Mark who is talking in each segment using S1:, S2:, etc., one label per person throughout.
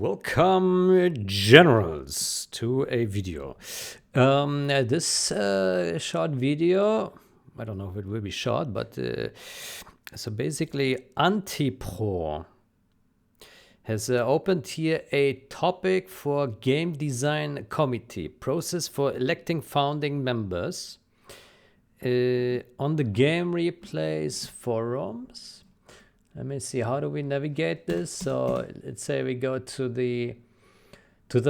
S1: Welcome, generals, to a video. This short video, I don't know if it will be short, but so basically Antipro has opened here a topic for game design committee, process for electing founding members on the game replays forums. Let me see, how do we navigate this? So let's say we go to the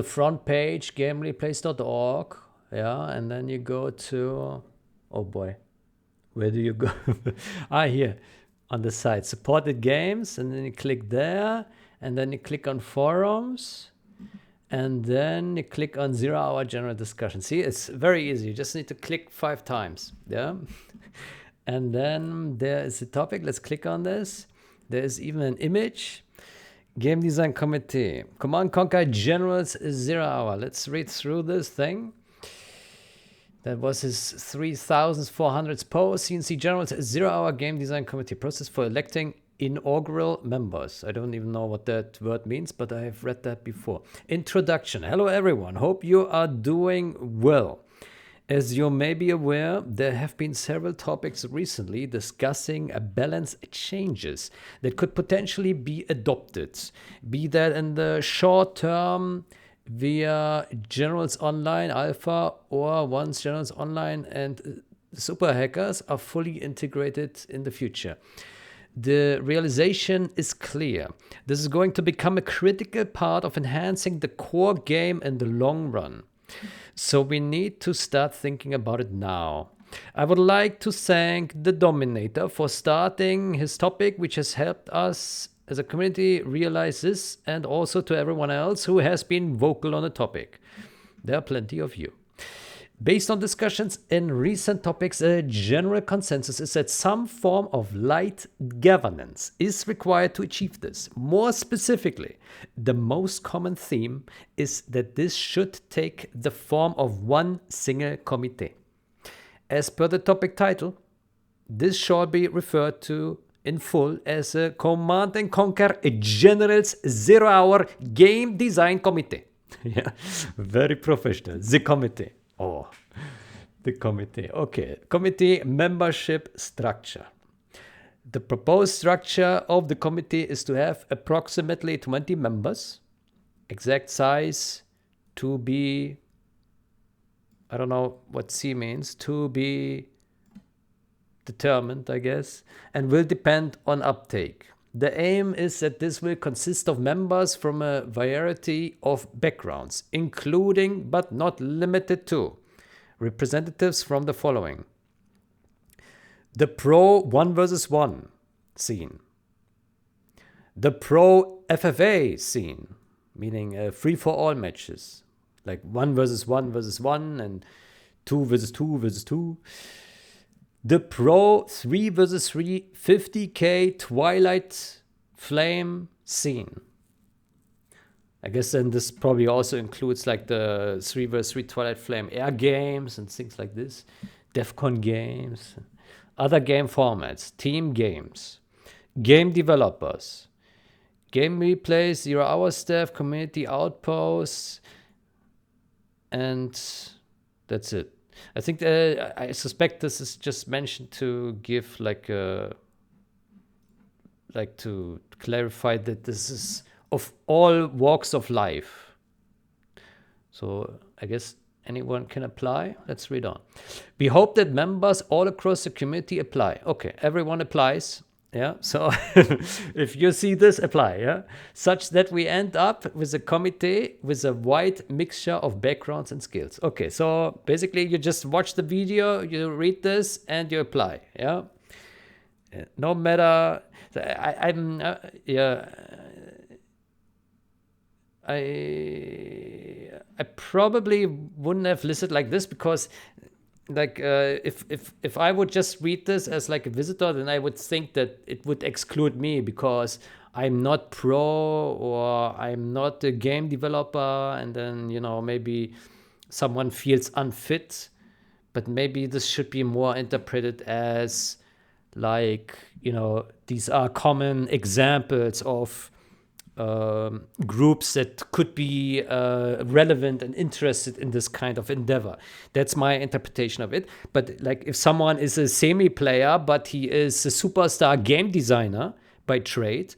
S1: front page, gamereplays.org, yeah, and then you go to, oh boy, where do you go? Here, on the side, supported games, and then you click there, and then you click on forums, and then you click on 0 hour general discussion. See, it's very easy, you just need to click 5 times, yeah? And then there is a topic, let's click on this. There is even an image. Game Design Committee. Command Conquer Generals 0 hour. Let's read through this thing. That was his 3,400th post. CNC Generals 0 hour Game Design Committee. Process for electing inaugural members. I don't even know what that word means, but I have read that before. Introduction. Hello everyone. Hope you are doing well. As you may be aware, there have been several topics recently discussing balance changes that could potentially be adopted, be that in the short term via Generals Online Alpha, or once Generals Online and super hackers are fully integrated in the future. The realization is clear. This is going to become a critical part of enhancing the core game in the long run. So we need to start thinking about it now. I would like to thank the Dominator for starting his topic, which has helped us as a community realize this, and also to everyone else who has been vocal on the topic. There are plenty of you. Based on discussions in recent topics, a general consensus is that some form of light governance is required to achieve this. More specifically, the most common theme is that this should take the form of one single committee. As per the topic title, this shall be referred to in full as a Command and Conquer Generals 0 hour Game Design Committee. Yeah, very professional. The committee. Oh, the committee. Okay, committee membership structure. The proposed structure of the committee is to have approximately 20 members. Exact size to be, I don't know what C means, to be determined, I guess, and will depend on uptake. The aim is that this will consist of members from a variety of backgrounds, including but not limited to representatives from the following: the pro 1 versus 1 scene, the pro FFA scene, meaning free for all matches, like 1 versus 1 versus 1 and 2 versus 2 versus 2. The pro 3 versus 3 50k Twilight Flame scene. I guess then this probably also includes like the 3 vs 3 Twilight Flame air games and things like this. DEFCON games. Other game formats. Team games. Game developers. Game replays, 0 hour staff, community outposts. And that's it. I think I suspect this is just mentioned to give like to clarify that this is of all walks of life. So I guess anyone can apply. Let's read on. We hope that members all across the community apply. Okay, everyone applies. Yeah, so if you see this, apply, yeah? Such that we end up with a committee with a wide mixture of backgrounds and skills. Okay, so basically you just watch the video, you read this, and you apply, yeah? No matter, I probably wouldn't have listed like this because like if I would just read this as like a visitor, then I would think that it would exclude me because I'm not pro or I'm not a game developer, and then maybe someone feels unfit. But maybe this should be more interpreted as like these are common examples of groups that could be relevant and interested in this kind of endeavor. That's my interpretation of it. But like if someone is a semi-player, but he is a superstar game designer by trade,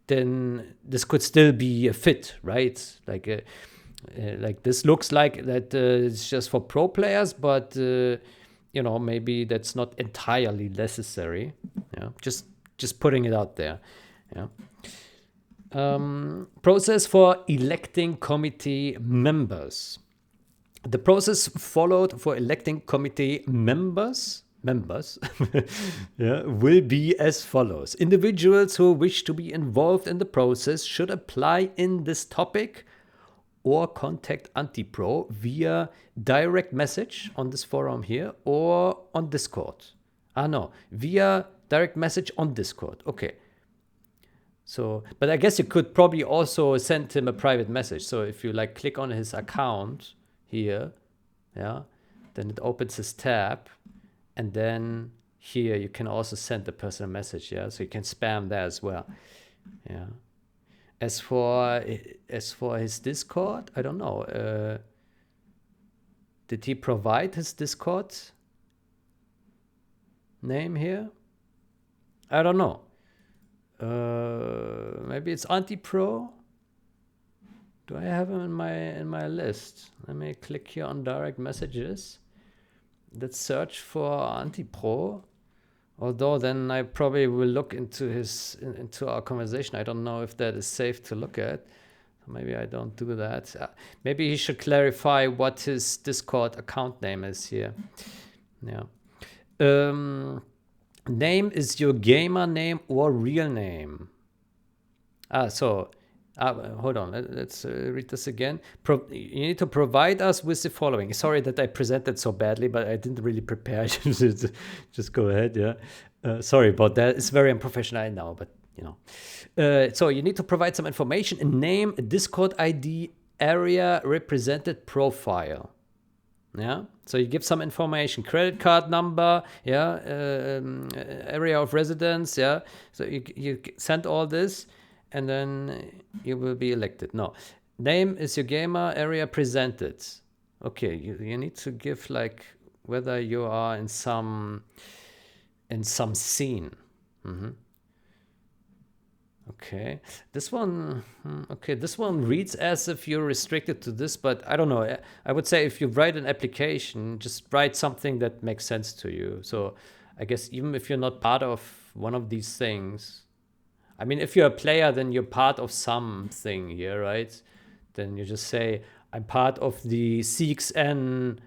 S1: then this could still be a fit, right? Like this looks like that it's just for pro players, but maybe that's not entirely necessary. Yeah, just putting it out there. Yeah. Process for electing committee members. The process followed for electing committee members will be as follows. Individuals who wish to be involved in the process should apply in this topic or contact Antipro via direct message on this forum here or on Discord. Via direct message on Discord. Okay. So, but I guess you could probably also send him a private message. So if you like click on his account here, yeah, then it opens his tab, and then here you can also send the person a message, yeah. So you can spam there as well, yeah. As for his Discord, I don't know. Did he provide his Discord name here? I don't know. Maybe it's Antipro. Do I have him in my list? Let me click here on direct messages. Let's search for Antipro. Although then I probably will look into our conversation. I don't know if that is safe to look at. Maybe I don't do that. Maybe he should clarify what his Discord account name is here. Yeah. Name is your gamer name or real name. Hold on. Let's read this again. You need to provide us with the following. Sorry that I presented so badly, but I didn't really prepare. Just go ahead. Yeah. Sorry about that. It's very unprofessional, I know, but so you need to provide some information: a name, a Discord ID, area represented, profile. Yeah. So you give some information: credit card number, yeah, area of residence, yeah. So you send all this, and then you will be elected. No, name is your gamer, area presented. Okay, you need to give like whether you are in some scene. Mm-hmm. Okay, this one reads as if you're restricted to this, but I don't know. I would say if you write an application, just write something that makes sense to you. So I guess even if you're not part of one of these things, I mean, if you're a player, then you're part of something here, right? Then you just say, I'm part of the CXN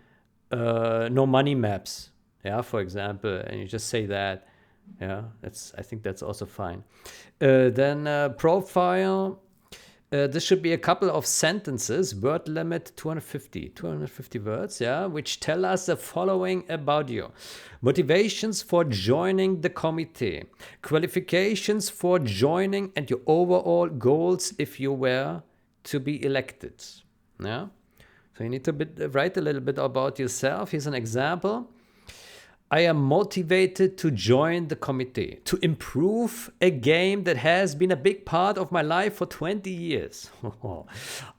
S1: no money maps, yeah, for example, and you just say that. Yeah, I think that's also fine. Then profile. This should be a couple of sentences, word limit 250 words, yeah, which tell us the following about you. Motivations for joining the committee, qualifications for joining, and your overall goals if you were to be elected. Yeah, so you need to write a little bit about yourself. Here's an example. I am motivated to join the committee to improve a game that has been a big part of my life for 20 years.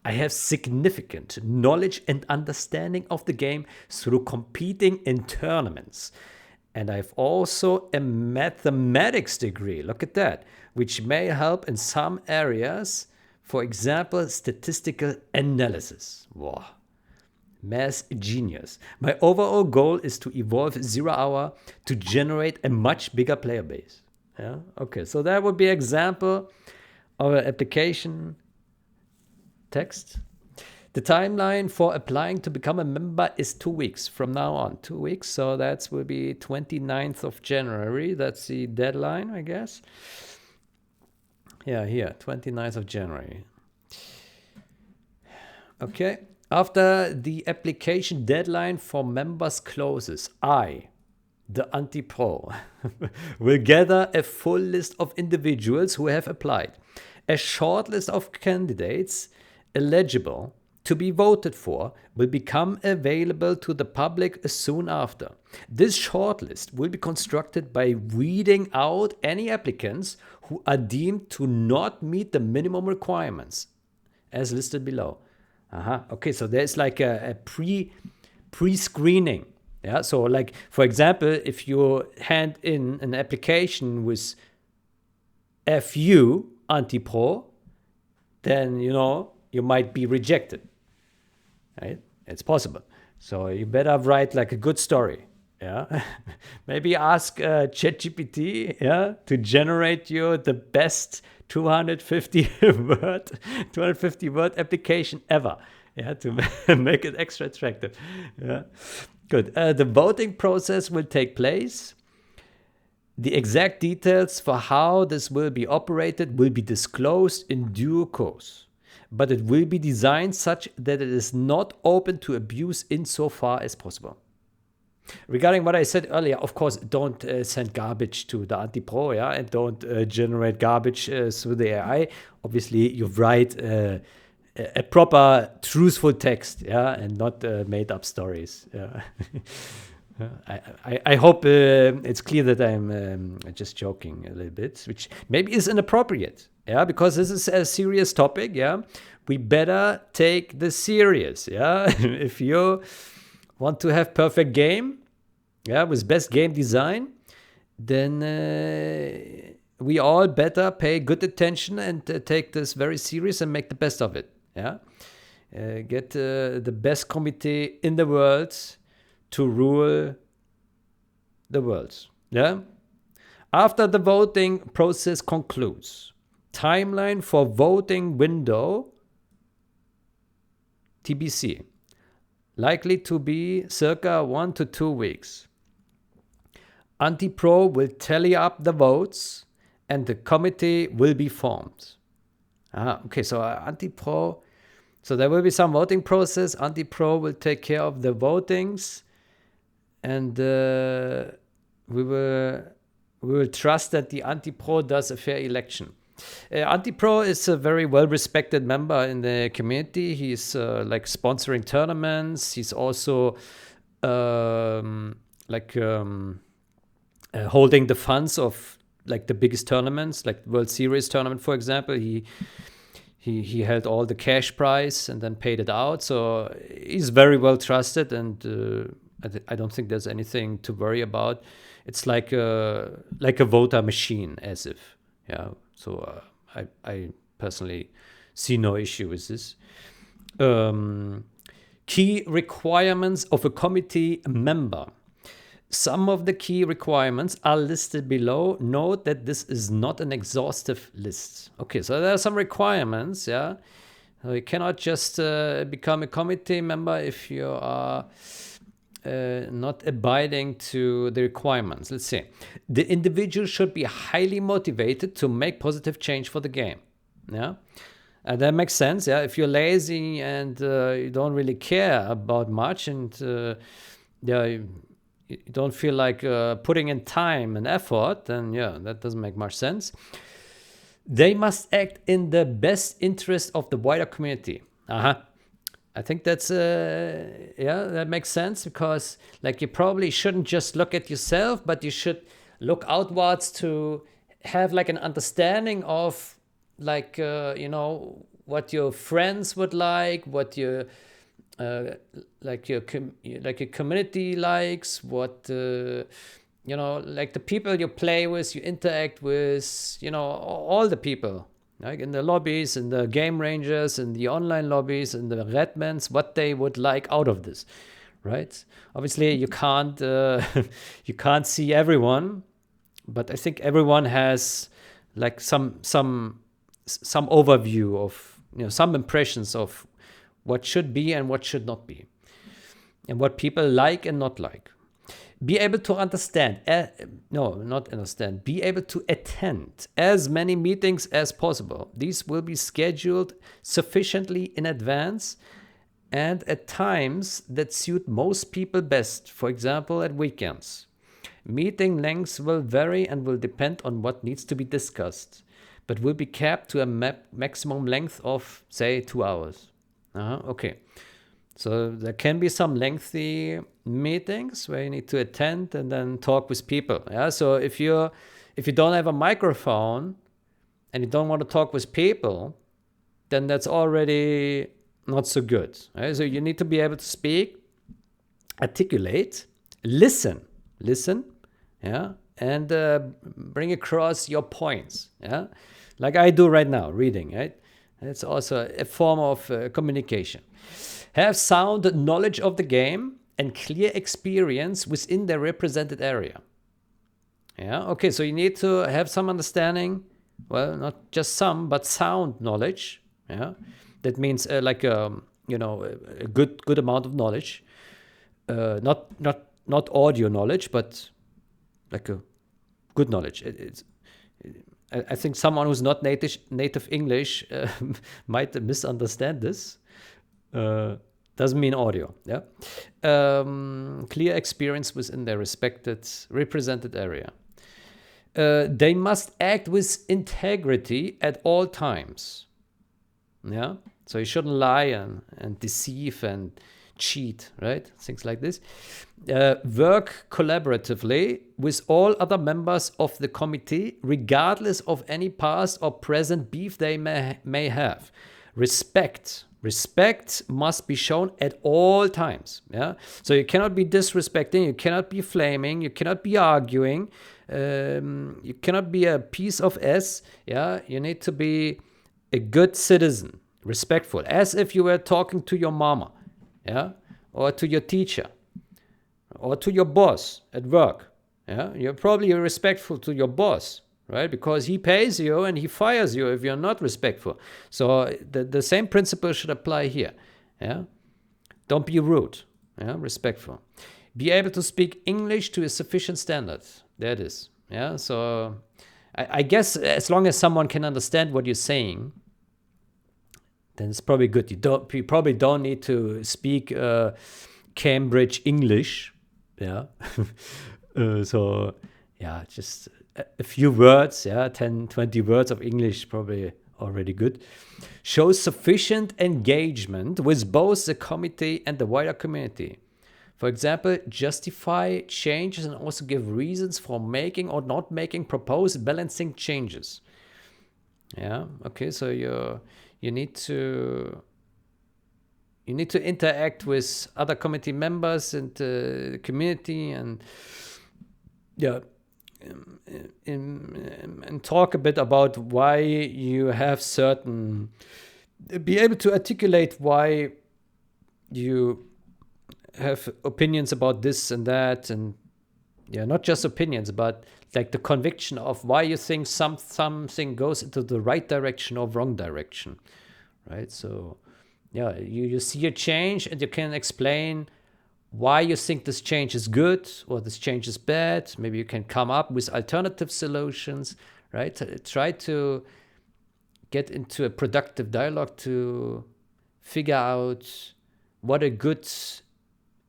S1: I have significant knowledge and understanding of the game through competing in tournaments. And I've also a mathematics degree, look at that, which may help in some areas, for example, statistical analysis. Wow. Math genius. My overall goal is to evolve 0 Hour to generate a much bigger player base. Yeah. Okay. So that would be an example of an application text. The timeline for applying to become a member is 2 weeks from now on. 2 weeks. So that will be 29th of January. That's the deadline, I guess. Yeah, here, 29th of January. Okay. After the application deadline for members closes, I, the Antipro, will gather a full list of individuals who have applied. A short list of candidates eligible to be voted for will become available to the public soon after. This shortlist will be constructed by weeding out any applicants who are deemed to not meet the minimum requirements as listed below. Okay, so there's like a pre-screening. Yeah, so like, for example, if you hand in an application with FU anti-pro, then, you might be rejected, right? It's possible. So you better write like a good story. Yeah, maybe ask ChatGPT, to generate you the best 250 word application ever. Yeah, to make it extra attractive. Yeah, good. The voting process will take place. The exact details for how this will be operated will be disclosed in due course, but it will be designed such that it is not open to abuse insofar as possible. Regarding what I said earlier, of course, don't send garbage to the anti-pro, and don't generate garbage through the AI. Obviously, you write a proper, truthful text, and not made up stories. Yeah. I hope it's clear that I'm just joking a little bit, which maybe is inappropriate, because this is a serious topic, We better take this serious, If you want to have perfect game, with best game design, then we all better pay good attention and take this very serious and make the best of it, Get the best committee in the world to rule the world. After the voting process concludes, timeline for voting window TBC, likely to be circa 1 to 2 weeks. Anti-pro will tally up the votes and the committee will be formed. Okay, so anti-pro, so there will be some voting process. Anti-pro will take care of the votings, and we will trust that the anti-pro does a fair election. Anti-pro is a very well-respected member in the community. He's like sponsoring tournaments. He's also holding the funds of like the biggest tournaments, like World Series tournament, for example. He held all the cash prize and then paid it out. So he's very well trusted, and I don't think there's anything to worry about. It's like a voter machine, as if, So I personally see no issue with this. Key requirements of a committee member. Some of the key requirements are listed below. Note that this is not an exhaustive list. Okay, so there are some requirements, You cannot just become a committee member if you are not abiding to the requirements. Let's see. The individual should be highly motivated to make positive change for the game. And that makes sense. If you're lazy and you don't really care about much, and you don't feel like putting in time and effort, then that doesn't make much sense. They must act in the best interest of the wider community. I think that's that makes sense, because like you probably shouldn't just look at yourself, but you should look outwards to have like an understanding of like what your friends would like, what your like your community likes, what like the people you play with, you interact with, all the people, like in the lobbies, in the game ranges, in the online lobbies, in the Redmans, what they would like out of this, right? Obviously, you can't you can't see everyone, but I think everyone has like some overview of some impressions of what should be and what should not be, and what people like and not like. Be able to understand, be able to attend as many meetings as possible. These will be scheduled sufficiently in advance and at times that suit most people best, for example, at weekends. Meeting lengths will vary and will depend on what needs to be discussed, but will be capped to a maximum length of, say, 2 hours. Okay. So there can be some lengthy meetings where you need to attend and then talk with people. So if you don't have a microphone, and you don't want to talk with people, then that's already not so good. Right? So you need to be able to speak, articulate, listen, yeah, and bring across your points, yeah, like I do right now, reading, right? It's also a form of communication. Have sound knowledge of the game and clear experience within the represented area. Yeah, okay, so you need to have some understanding, well, not just some, but sound knowledge. Yeah, that means like a good amount of knowledge, not audio knowledge, but like a good knowledge. I think someone who's not native English might misunderstand this. Doesn't mean audio. Yeah, clear experience within their represented area. They must act with integrity at all times. Yeah, so you shouldn't lie and deceive and cheat, right? Things like this. Work collaboratively with all other members of the committee, regardless of any past or present beef they may have. Respect must be shown at all times. Yeah, so you cannot be disrespecting, you cannot be flaming, you cannot be arguing, you cannot be a piece of S. Yeah, you need to be a good citizen, respectful, as if you were talking to your mama, yeah, or to your teacher, or to your boss at work. Yeah, you're probably respectful to your boss, right? Because he pays you and he fires you if you're not respectful. So the same principle should apply here. Yeah, don't be rude. Yeah, respectful. Be able to speak English to a sufficient standard. There it is. Yeah, so I guess as long as someone can understand what you're saying, then it's probably good. You probably don't need to speak Cambridge English. Yeah. So yeah, just a few words, yeah, 10, 20 words of English, probably already good. Show sufficient engagement with both the committee and the wider community. For example, justify changes and also give reasons for making or not making proposed balancing changes. Yeah, okay, so you need to interact with other committee members and the community, and yeah, and talk a bit about why you have be able to articulate why you have opinions about this and that, and yeah, not just opinions, but like the conviction of why you think something goes into the right direction or wrong direction, right? So yeah, you see a change and you can explain why you think this change is good or this change is bad. Maybe you can come up with alternative solutions, right? Try to get into a productive dialogue to figure out what a good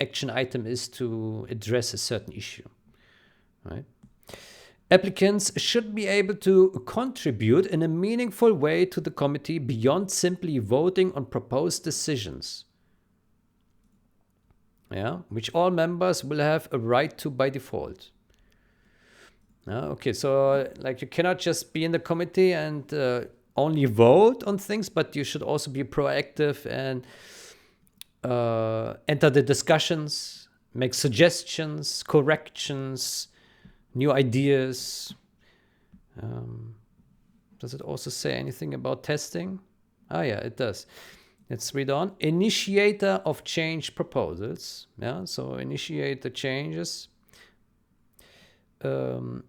S1: action item is to address a certain issue, right? Applicants should be able to contribute in a meaningful way to the committee beyond simply voting on proposed decisions, yeah, which all members will have a right to by default. Okay, so like you cannot just be in the committee and only vote on things, but you should also be proactive and enter the discussions, make suggestions, corrections, new ideas. Does it also say anything about testing? Ah, yeah, it does. Let's read on. Initiator of change proposals. Yeah, so initiate the changes. You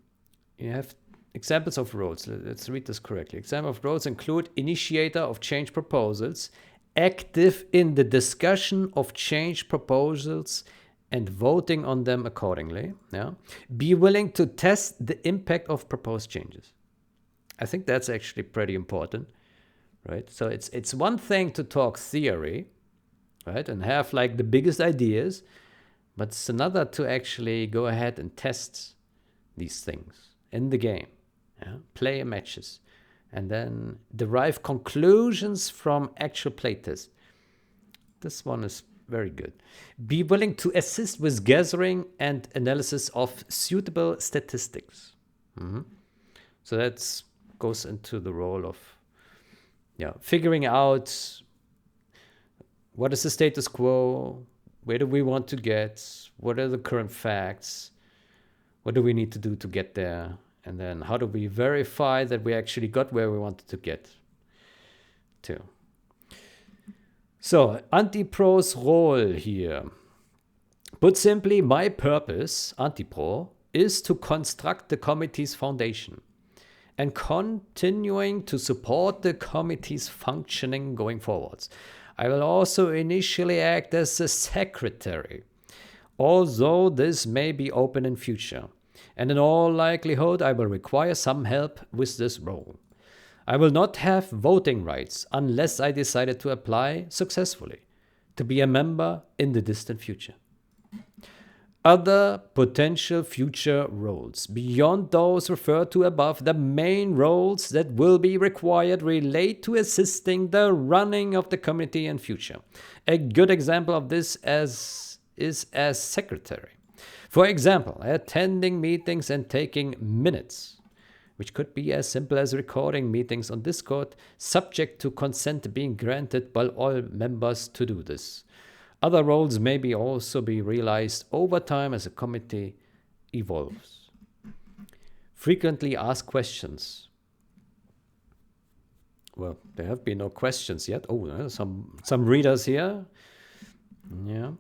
S1: have examples of roles. Let's read this correctly. Example of roles include initiator of change proposals, active in the discussion of change proposals and voting on them accordingly. Yeah. Be willing to test the impact of proposed changes. I think that's actually pretty important, right? So it's one thing to talk theory, right, and have like the biggest ideas, but it's another to actually go ahead and test these things in the game, yeah? Play matches, and then derive conclusions from actual playtests. This one is very good. Be willing to assist with gathering and analysis of suitable statistics. So that's goes into the role of figuring out what is the status quo, where do we want to get, what are the current facts, what do we need to do to get there, and then how do we verify that we actually got where we wanted to get to. So, Antipro's role here. Put simply, my purpose, Antipro, is to construct the committee's foundation and continuing to support the committee's functioning going forwards. I will also initially act as the secretary, although this may be open in future, and in all likelihood I will require some help with this role. I will not have voting rights unless I decided to apply successfully to be a member in the distant future. Other potential future roles, beyond those referred to above, the main roles that will be required relate to assisting the running of the committee in future. A good example of this is as secretary. For example, attending meetings and taking minutes, which could be as simple as recording meetings on Discord, subject to consent being granted by all members to do this. Other roles may also be realized over time as a committee evolves. Frequently asked questions. Well, there have been no questions yet. Oh, some readers here. Yeah.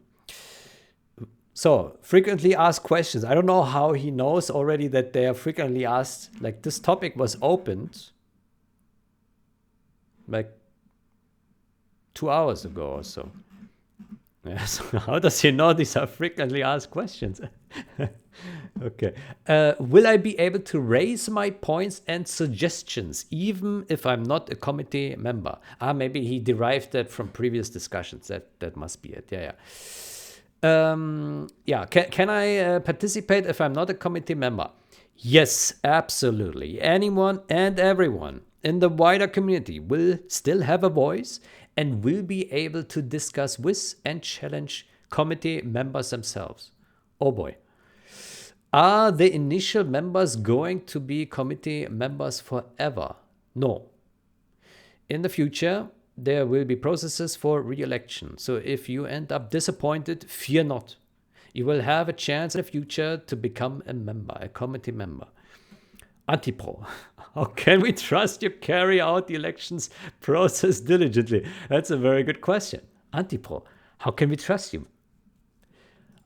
S1: So, frequently asked questions. I don't know how he knows already that they are frequently asked. Like, this topic was opened like 2 hours ago or so. Yeah, so how does he know these are frequently asked questions? Okay. Will I be able to raise my points and suggestions even if I'm not a committee member? Maybe he derived that from previous discussions. That must be it. Yeah. Can I participate if I'm not a committee member? Yes, absolutely. Anyone and everyone in the wider community will still have a voice and will be able to discuss with and challenge committee members themselves. Oh boy. Are the initial members going to be committee members forever? No. In the future, there will be processes for re-election. So if you end up disappointed, fear not. You will have a chance in the future to become a member, a committee member. Antipro, how can we trust you carry out the elections process diligently? That's a very good question. Antipro, how can we trust you?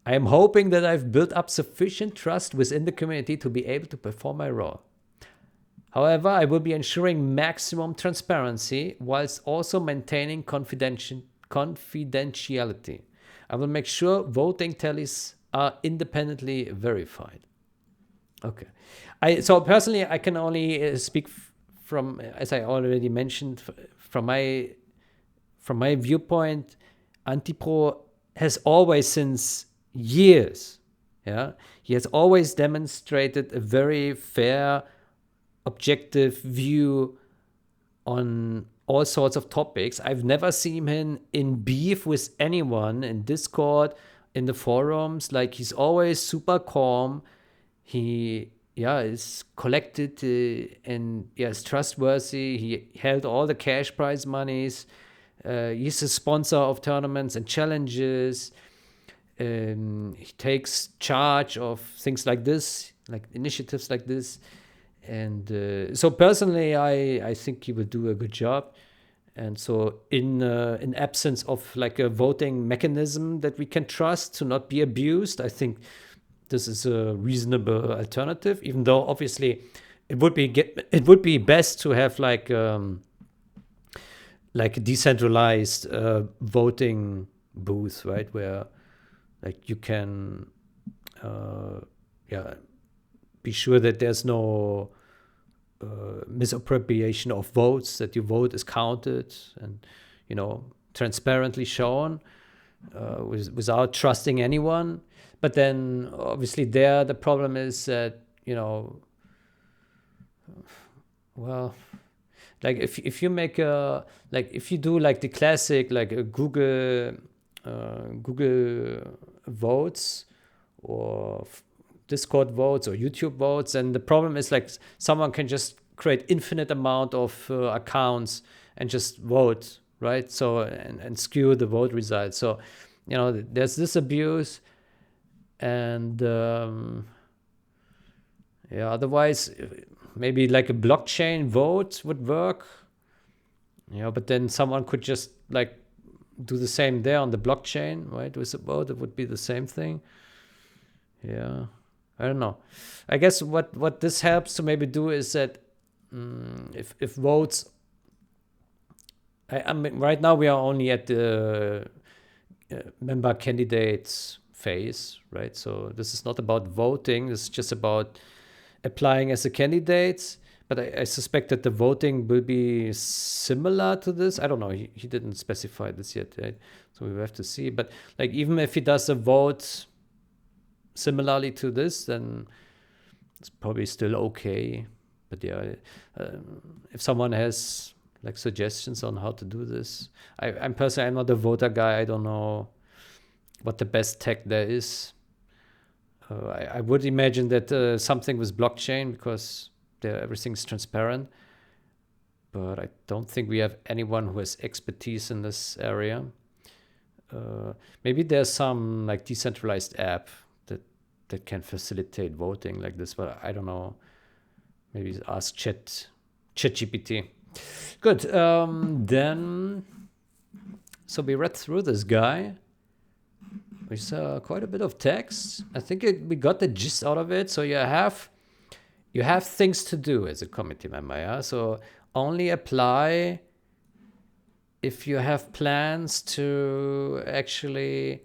S1: I am hoping that I've built up sufficient trust within the community to be able to perform my role. However, I will be ensuring maximum transparency whilst also maintaining confidentiality. I will make sure voting tallies are independently verified. Okay. So personally, I can only speak from, as I already mentioned, from my viewpoint. Antipro has always, since years, he has always demonstrated a very fair, objective view on all sorts of topics. I've never seen him in beef with anyone in Discord, in the forums. Like, he's always super calm. He is collected and is trustworthy. He held all the cash prize monies. He's a sponsor of tournaments and challenges. He takes charge of things like this, like initiatives like this. And so personally, I think he will do a good job. And so in absence of like a voting mechanism that we can trust to not be abused, I think this is a reasonable alternative, even though obviously it would be best to have like a decentralized voting booth, right, where like you can be sure that there's no misappropriation of votes, that your vote is counted and transparently shown without trusting anyone. But then obviously the problem is that, well, like if you make if you do like the classic, like a Google votes or Discord votes or YouTube votes, and the problem is like someone can just create infinite amount of accounts and just vote, right? So and skew the vote results. So there's this abuse, and otherwise maybe like a blockchain vote would work. But then someone could just like do the same there on the blockchain, right? With a vote, it would be the same thing. Yeah, I don't know. I guess what this helps to maybe do is that if votes, I mean, right now we are only at the member candidates phase, right? So this is not about voting. This is just about applying as a candidate. But I suspect that the voting will be similar to this. I don't know. He didn't specify this yet, right? So we have to see. But like even if he does a vote similarly to this, then it's probably still okay. But yeah, if someone has like suggestions on how to do this, I'm personally, I'm not a voter guy. I don't know what the best tech there is. I would imagine that something with blockchain, because there everything's transparent. But I don't think we have anyone who has expertise in this area. Maybe there's some like decentralized app that can facilitate voting like this, but I don't know. Maybe ask ChatGPT. Good. Then, so we read through this guy. We saw quite a bit of text. I think we got the gist out of it. So you have things to do as a committee member. Yeah. So only apply if you have plans to actually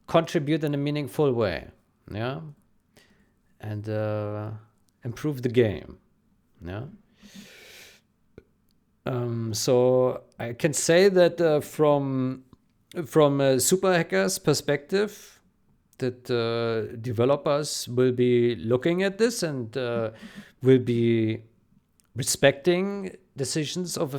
S1: contribute in a meaningful way. Yeah. And improve the game. Yeah. So I can say that from a super hacker's perspective, that developers will be looking at this and will be respecting decisions of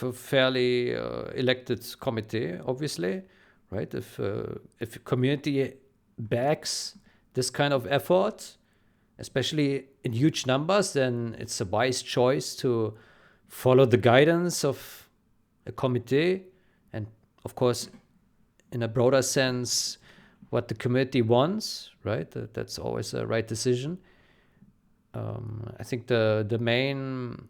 S1: a fairly elected committee, obviously, right? If a community backs this kind of effort, especially in huge numbers, then it's a wise choice to follow the guidance of a committee, and of course, in a broader sense, what the committee wants, right? That's always a right decision. I think the main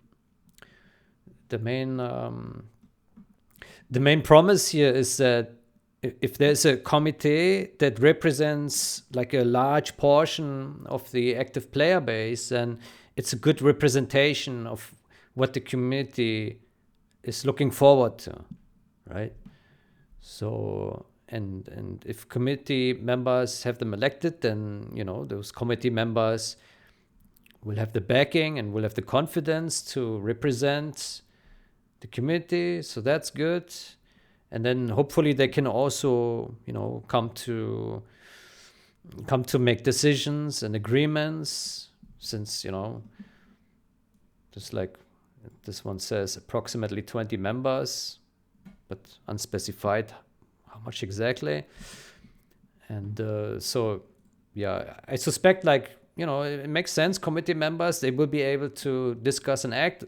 S1: promise here is that if there's a committee that represents like a large portion of the active player base, then it's a good representation of what the community is looking forward to, right? So, and if committee members have them elected, then, those committee members will have the backing and will have the confidence to represent the community. So that's good. And then hopefully they can also, come to make decisions and agreements, since, just like this one says, approximately 20 members, but unspecified how much exactly. And so, yeah, I suspect it makes sense. Committee members, they will be able to discuss and act.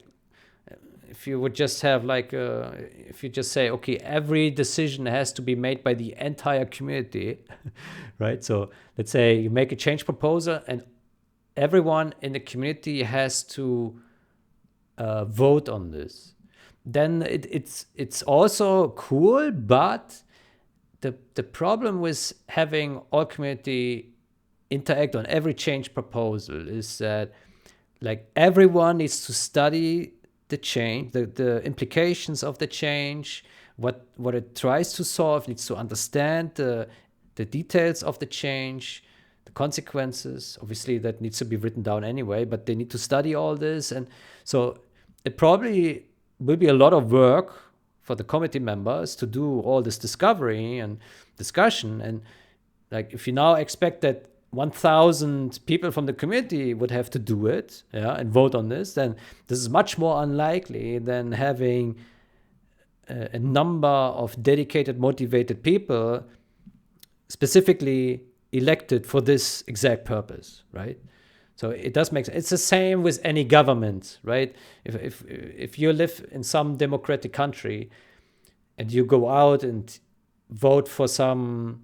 S1: If you would just have if you just say, okay, every decision has to be made by the entire community, right? So let's say you make a change proposal and everyone in the community has to vote on this. Then it's also cool, but the problem with having all community interact on every change proposal is that everyone needs to study the change, the implications of the change, what it tries to solve, needs to understand the details of the change, the consequences. Obviously, that needs to be written down anyway, but they need to study all this. And so it probably will be a lot of work for the committee members to do all this discovery and discussion. And if you now expect that 1,000 people from the community would have to do it, and vote on this, then this is much more unlikely than having a number of dedicated, motivated people specifically elected for this exact purpose, right? So it does make sense. It's the same with any government, right? If you live in some democratic country and you go out and vote for some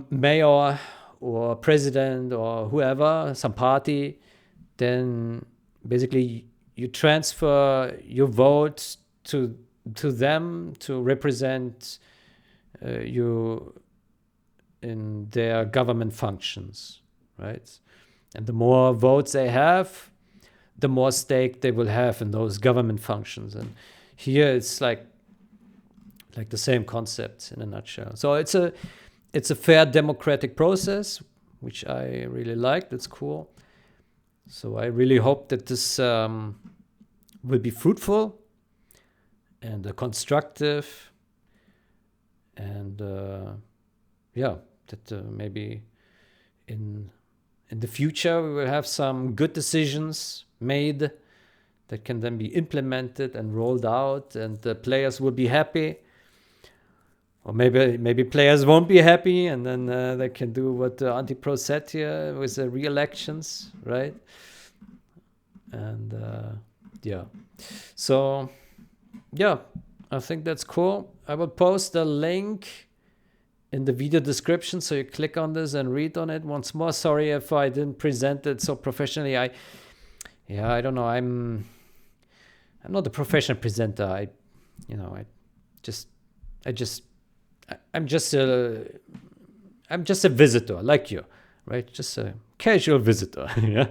S1: mayor or president or whoever, some party, then basically you transfer your vote to them to represent you in their government functions, right? And the more votes they have, the more stake they will have in those government functions. And here it's like the same concept in a nutshell. So it's a fair democratic process, which I really like. That's cool. So I really hope that this will be fruitful and constructive, and that maybe in the future we will have some good decisions made that can then be implemented and rolled out, and the players will be happy. Or maybe players won't be happy, and then they can do what Antipro said here with the re-elections, right? And so I think that's cool. I will post a link in the video description, so you click on this and read on it once more. Sorry if I didn't present it so professionally. I don't know. I'm not a professional presenter. I'm just a visitor like you, right? Just a casual visitor. Yeah.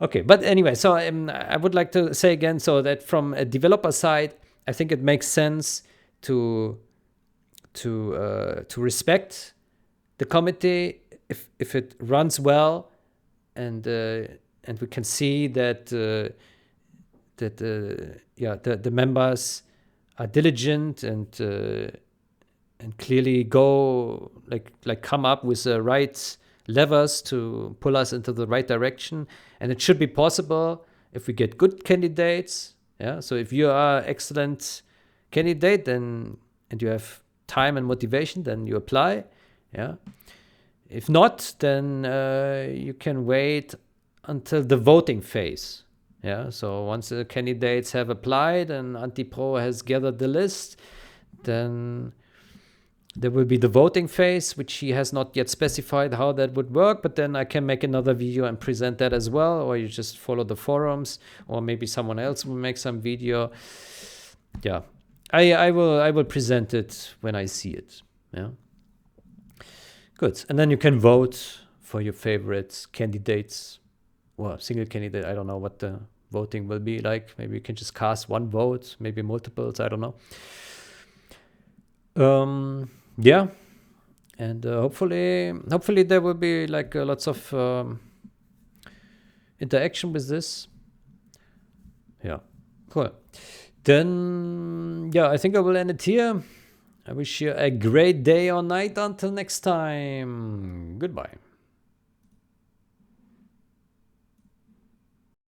S1: Okay. But anyway, so I would like to say again, so that from a developer side, I think it makes sense to respect the committee if it runs well, and we can see that the members are diligent and clearly go come up with the right levers to pull us into the right direction. And it should be possible if we get good candidates. Yeah. So if you are excellent candidate, then and you have time and motivation, then you apply. Yeah. If not, then you can wait until the voting phase. Yeah. So once the candidates have applied and Antipro has gathered the list, then there will be the voting phase, which he has not yet specified how that would work, but then I can make another video and present that as well, or you just follow the forums, or maybe someone else will make some video. Yeah, I will present it when I see it. Yeah, good. And then you can vote for your favorite candidates, or single candidate. I don't know what the voting will be like. Maybe you can just cast one vote, maybe multiples. I don't know. Yeah, and hopefully there will be lots of interaction with this. Yeah, cool. Then I think I will end it here. I wish you a great day or night until next time. Goodbye.